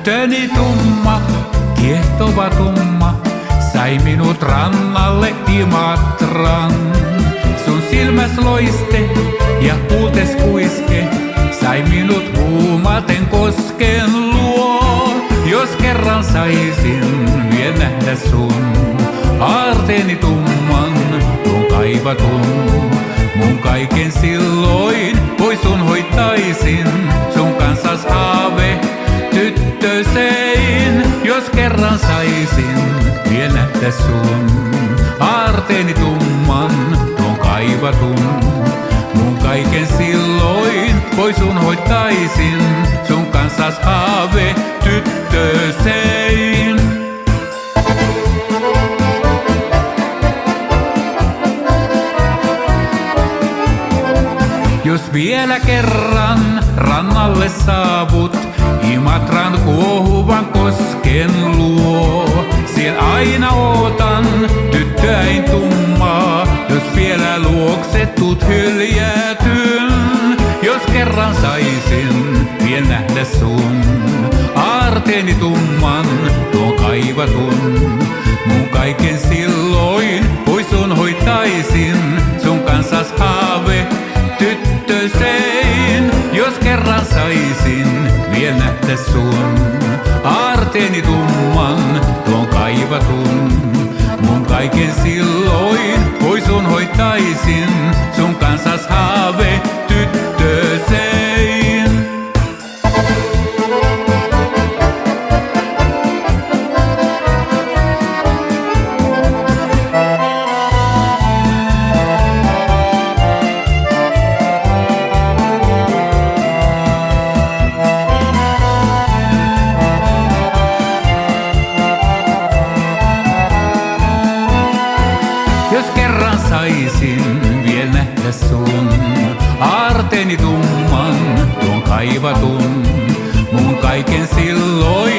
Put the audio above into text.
Tyttöni tumma, kiehtova tumma, sai minut rannalle Imatran. Sun silmäs loiste ja huultes kuiske, sai minut huumaten kosken luo. Jos kerran saisin vielä nähdä sun aarteeni tumman, tuon kaivatun. Mun kaiken silloin pois sun hoitaisin, sun kanssas haave tyttösein. Jos kerran saisin vielä nähdä sun aarteeni tumman, tuon kaivatun. Mun kaiken silloin pois sun hoitaisin, sun kanssas haave tyttösein. Jos vielä kerran rannalle saavut, Imatran kuohuvan kosken luo. Siellä aina ootan tyttöäin tummaa, jos vielä luokse tuut hyljätyn. Jos kerran saisin vielä nähdä sun aarteeni tumman, tuon kaivatun. Mun kaiken silloin pois sun hoitaisin, sun kanssas haave tyttösein. Jos kerran saisin vielä nähdä sun aarteeni tumman, tuon kaivatun. Mun kaiken silloin pois sun hoitaisin, sun kanssas haave tyttösein. Jos kerran saisin vielä nähdä sun aarteeni tumman, tuon kaivatun. Mun kaiken silloin